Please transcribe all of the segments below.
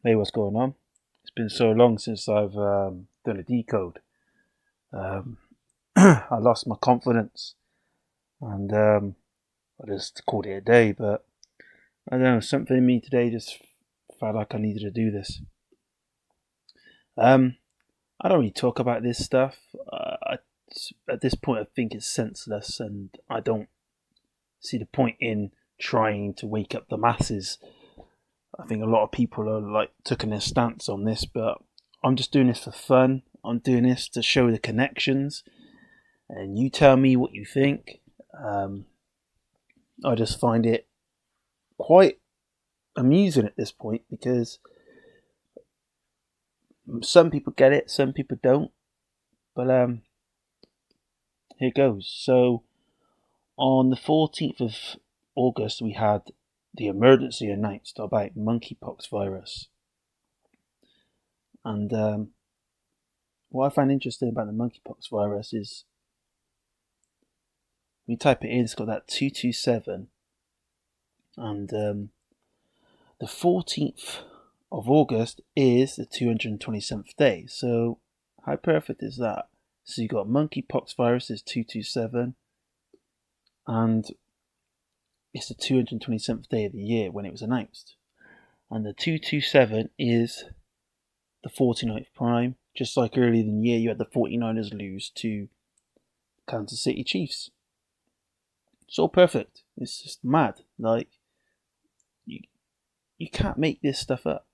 Hey, what's going on? It's been so long since I've done a decode. Um, I lost my confidence and I just called it a day. But I don't know, something in me today just felt like I needed to do this. Um, I don't really talk about this stuff. At this point, I think it's senseless, and I don't see the point in trying to wake up the masses. I think a lot of people are like taking their stance on this, but I'm just doing this for fun. I'm doing this to show the connections, and you tell me what you think. Um, I just find it quite amusing at this point because some people get it, some people don't. But here goes. So on the 14th of August, we had the emergency announced about monkeypox virus, and what I find interesting about the monkeypox virus is when you type it in, it's got that 227, and the 14th of August is the 227th day. So, how perfect is that? So, you got monkeypox virus is 227, and it's the 227th day of the year when it was announced. And the 227 is the 49th prime. Just like earlier in the year, you had the 49ers lose to Kansas City Chiefs. It's all perfect. It's just mad. Like, you, you can't make this stuff up.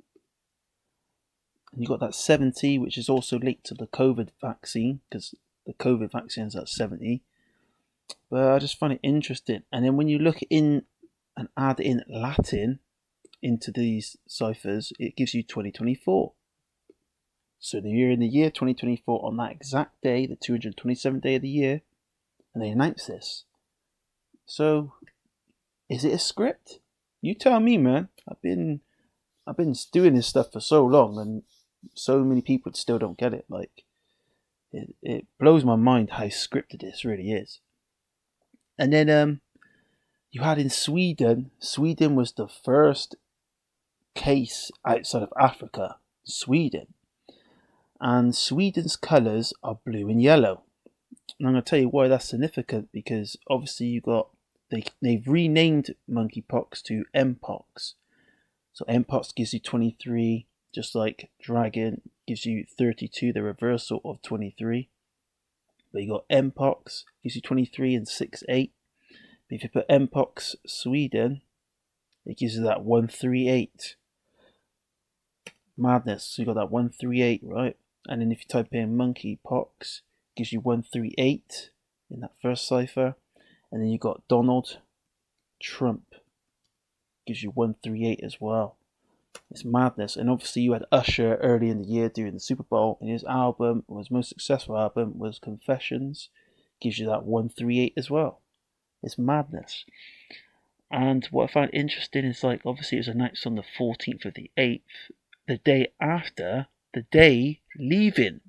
And you've got that 70, which is also linked to the COVID vaccine, because the COVID vaccine is at 70. But I just find it interesting. And then when you look in and add in Latin into these ciphers, it gives you 2024. So you're in the year 2024 on that exact day, the 227th day of the year, and they announce this. So, is it a script? You tell me, man. I've been doing this stuff for so long, and so many people still don't get it. Like, it blows my mind how scripted this really is. And then you had in Sweden. Sweden was the first case outside of Africa. Sweden, and Sweden's colours are blue and yellow. And I'm going to tell you why that's significant because obviously they've renamed monkeypox to mpox. So mpox gives you 23, just like dragon gives you 32, the reversal of 23. But you got mpox gives you 23 and 6-8. But if you put mpox Sweden, it gives you that 138. Madness. So you got that 138, right? And then if you type in monkeypox, it gives you 138 in that first cipher. And then you got Donald Trump, gives you 138 as well. It's madness. And obviously you had Usher early in the year during the Super Bowl, and his album, his most successful album, was Confessions, gives you that 138 as well. It's madness. And what I find interesting is, like, obviously it was announced on the 14th of the 8th, the day after the day leaving.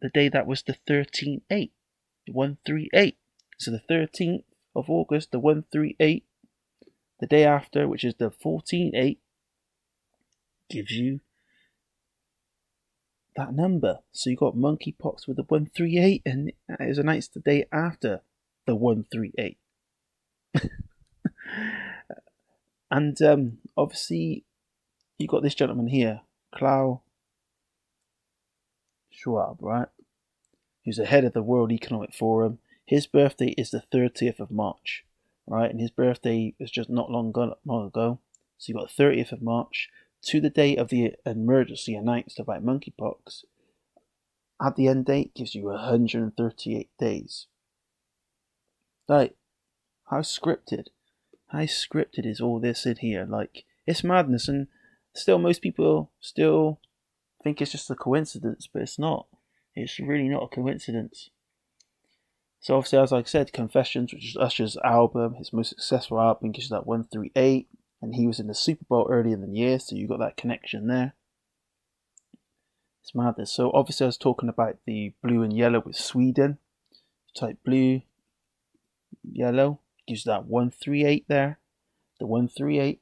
The day that was the 13-8, 138. So the 13th of August, the 138, the day after, which is the 14-8, gives you that number. So you got monkeypox with the 138, and it was announced the day after the 138. And obviously, you got this gentleman here, Klaus Schwab, right? Who's the head of the World Economic Forum. His birthday is the 30th of March, right? And his birthday was just not long ago. So you got the 30th of March to the day of the emergency announced about monkeypox. At the end date gives you 138 days. Like, how scripted? How scripted is all this in here? Like, it's madness, and still most people still think it's just a coincidence, but it's not. It's really not a coincidence. So obviously, as I said, Confessions, which is Usher's album, his most successful album, gives you that 138, and he was in the Super Bowl earlier in the year, so you got that connection there. It's madness. So obviously, I was talking about the blue and yellow with Sweden. Type blue, yellow. gives that 138 there. The 138.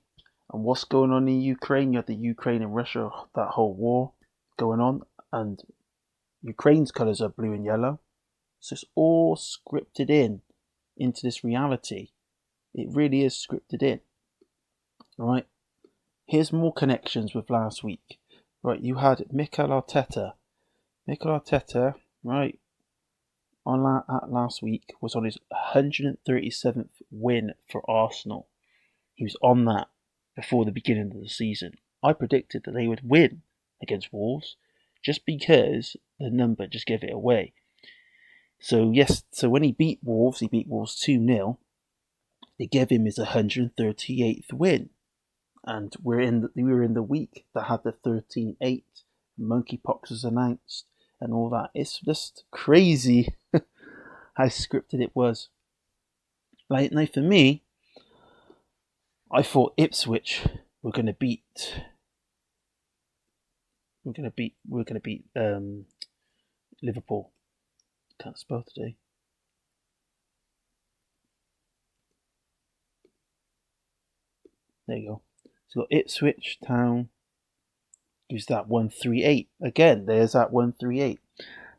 And what's going on in Ukraine? You have the Ukraine and Russia, that whole war going on. And Ukraine's colours are blue and yellow. So it's all scripted into this reality. It really is scripted in. Right? Here's more connections with last week. Right, you had Mikel Arteta. Mikel Arteta, right, last week was on his 137th win for Arsenal. He was on that before the beginning of the season. I predicted that they would win against Wolves just because the number just gave it away. So when he beat Wolves 2-0. They gave him his 138th win. And we were in the week that had the 13-8. Monkeypox was announced and all that. It's just crazy how scripted it was. Like, now for me, I thought Ipswich were going to beat. We're going to beat Liverpool. Can't spell today. There you go. So we've got Ipswich Town. Gives that 138. Again, there's that 138.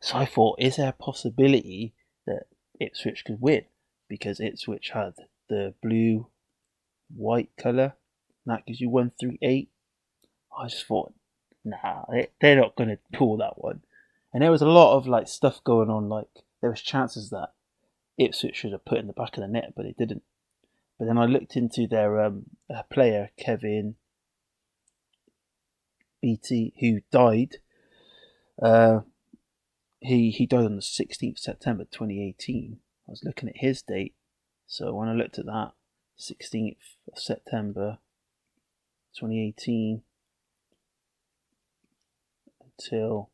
So I thought, is there a possibility that Ipswich could win? Because Ipswich had the blue-white colour. And that gives you 138. I just thought, nah, they're not going to pull that one. And there was a lot of like stuff going on. Like, there was chances that Ipswich should have put in the back of the net, but they didn't. But then I looked into their player, Kevin Beattie, who died. He died on the 16th September 2018. I was looking at his date. So when I looked at that, 16th of September 2018 until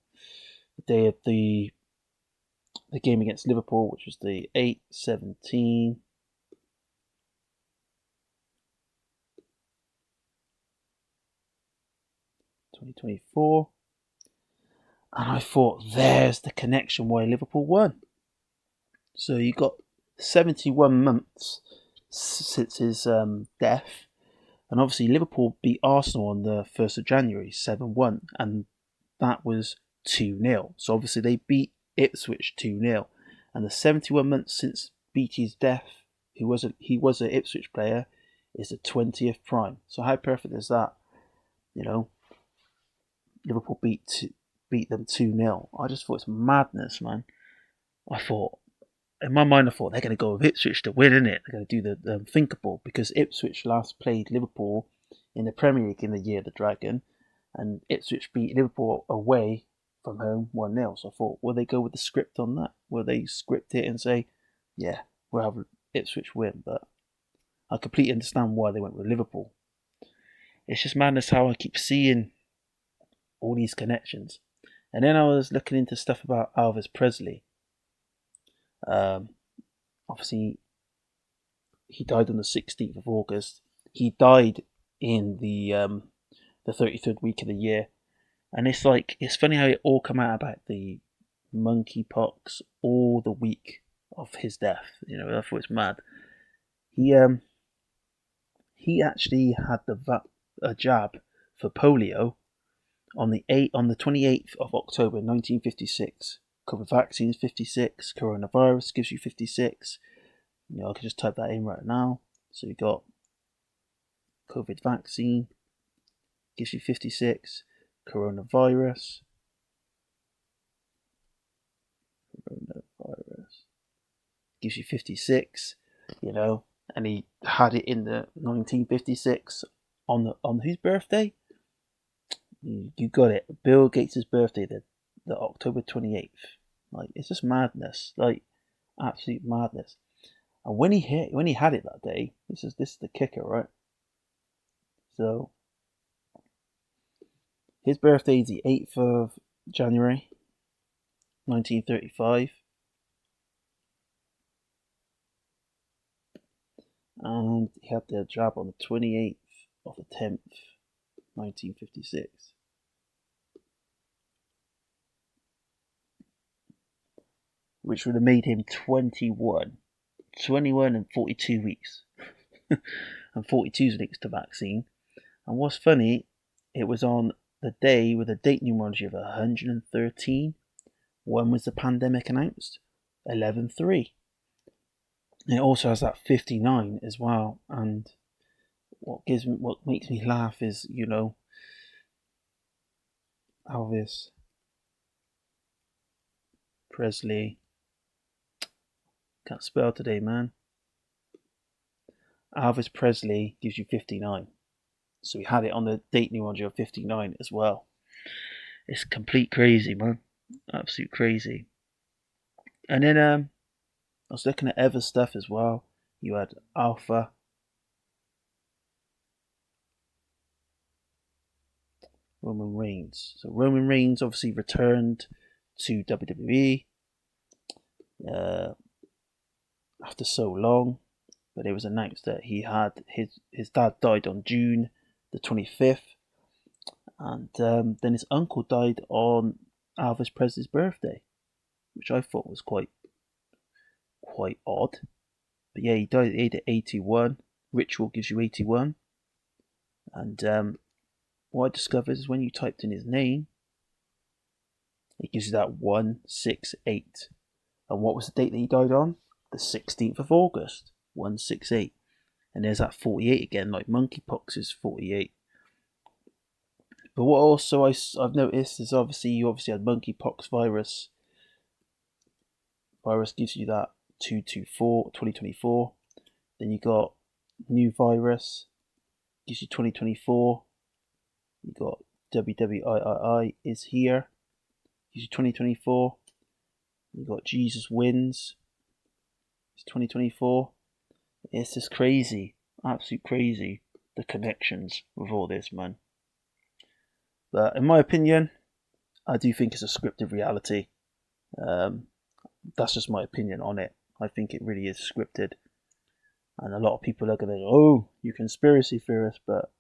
the day of the game against Liverpool, which was the 8/17. 2024. And I thought, there's the connection why Liverpool won. So you got 71 months since his death. And obviously Liverpool beat Arsenal on the 1st of January, 7-1. And that was 2-0. So obviously they beat Ipswich 2-0. And the 71 months since Beattie's death, he was an Ipswich player, is the 20th prime. So how perfect is that? You know, Liverpool beat them 2-0. I just thought it's madness, man. In my mind, I thought they're going to go with Ipswich to win, innit? They're going to do the unthinkable, because Ipswich last played Liverpool in the Premier League in the year of the Dragon, and Ipswich beat Liverpool away from home 1-0. So I thought, will they go with the script on that? Will they script it and say, yeah, we'll have Ipswich win? But I completely understand why they went with Liverpool. It's just madness how I keep seeing all these connections. And then I was looking into stuff about Elvis Presley. Obviously, he died on the 16th of August. He died in the 33rd week of the year. And it's funny how it all come out about the monkeypox all the week of his death. You know, I thought it's mad. He actually had a jab for polio on the 28th of October 1956. COVID vaccines 56, coronavirus gives you 56. You know, I can just type that in right now. So you got COVID vaccine gives you 56, coronavirus gives you 56. You know, and he had it in the 1956 on whose birthday? You got it. Bill Gates' birthday, the October 28th. Like, it's just madness. Like, absolute madness. And when he had it that day, this is the kicker, right? So his birthday is the 8th of January 1935. And he had the jab on the 28th of the 10th, 1956. Which would have made him 21 21 and 42 weeks. And 42 is linked to vaccine. And what's funny, it was on the day with a date numerology of 113. When was the pandemic announced? 11/3. And it also has that 59 as well. And what makes me laugh is, Elvis Presley. Can't spell today, man. Elvis Presley gives you 59. So we had it on the date numerology of 59 as well. It's complete crazy, man. Absolute crazy. And then I was looking at other stuff as well. You had Alpha. Roman Reigns. So Roman Reigns obviously returned to WWE after so long, but it was announced that he had his dad died on June the 25th, and then his uncle died on Elvis Presley's birthday, which I thought was quite odd. But yeah, he died at 81. Ritual gives you 81, and what I discovered is when you typed in his name, it gives you that 168. And what was the date that he died on? The 16th of August, 168. And there's that 48 again, like monkeypox is 48. But what also I've noticed is you obviously had monkeypox virus. Virus gives you that 224, 2024. Then you got new virus, gives you 2024. You got WWII is here, gives you 2024. You got Jesus wins, it's 2024. It's just crazy, absolute crazy, the connections with all this, man. But in my opinion, I do think it's a scripted reality. That's just my opinion on it. I think it really is scripted. And a lot of people are going to go, oh, you conspiracy theorist, but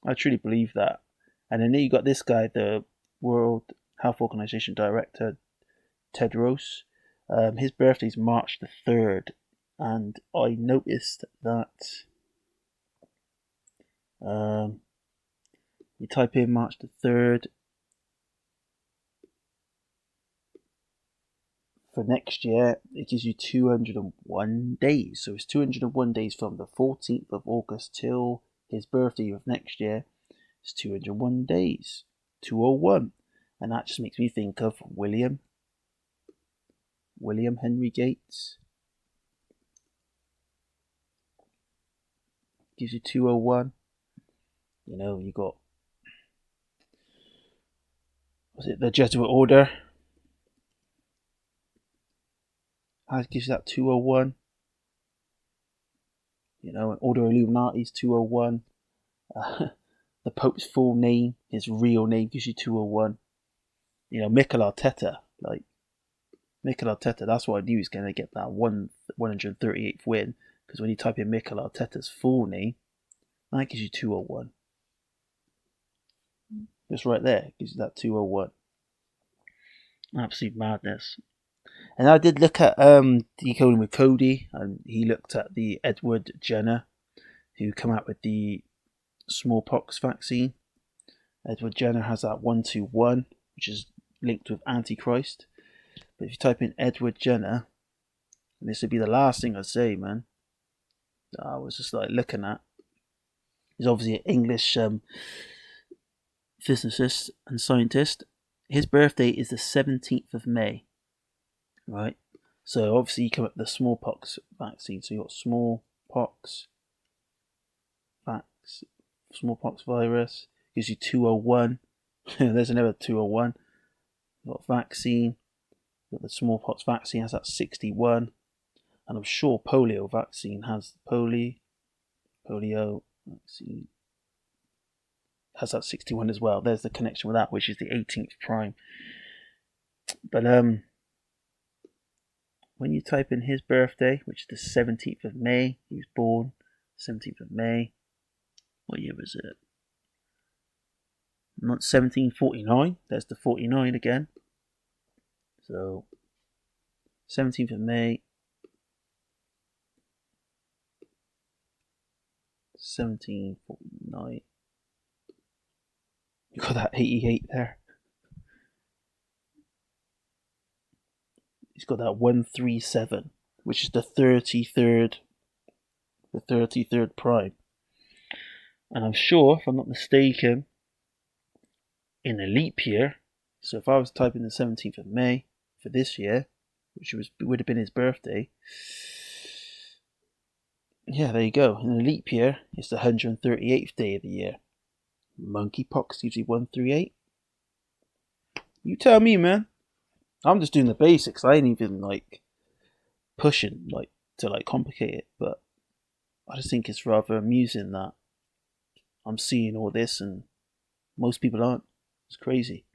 I truly believe that. And then you got this guy, the World Health Organization Director, Tedros. His birthday is March the 3rd. And I noticed that you type in March the 3rd for next year, it gives you 201 days. So it's 201 days from the 14th of August till his birthday of next year. It's 201 days. 201. And that just makes me think of William Henry Gates. Gives you 201. You got, was it the Jesuit order? That gives you that 201. Order Illuminati's 201. The Pope's full name, his real name, gives you 201. Mikel Arteta, that's what I knew he was going to get that 138th win. Because when you type in Mikel Arteta's full name, that gives you 201. Just right there, gives you that 201. Absolute madness. And I did look at Decoding with Cody, and he looked at the Edward Jenner, who came out with the smallpox vaccine. Edward Jenner has that 121, which is linked with Antichrist. But if you type in Edward Jenner, and this would be the last thing I'd say, man, I was just looking at. He's obviously an English physicist and scientist. His birthday is the 17th of May. Right? So obviously you come up with the smallpox vaccine. So you got smallpox virus. Gives you 201. There's another 201. You got vaccine. You got the smallpox vaccine has that 61. And I'm sure polio vaccine has polio vaccine has that 61 as well. There's the connection with that, which is the 18th prime. But when you type in his birthday, which is the 17th of May, he was born 17th of May. What year was it? Not 1749. There's the 49 again. So 17th of May 1749. You got that 88 there. He's got that 137, which is the 33rd prime. And I'm sure, if I'm not mistaken, in a leap year, so if I was typing the 17th of May for this year, which would have been his birthday, yeah, there you go. In a leap year, it's the 138th day of the year. Monkeypox gives you 138. You tell me, man. I'm just doing the basics. I ain't even pushing to complicate it, but I just think it's rather amusing that I'm seeing all this and most people aren't. It's crazy.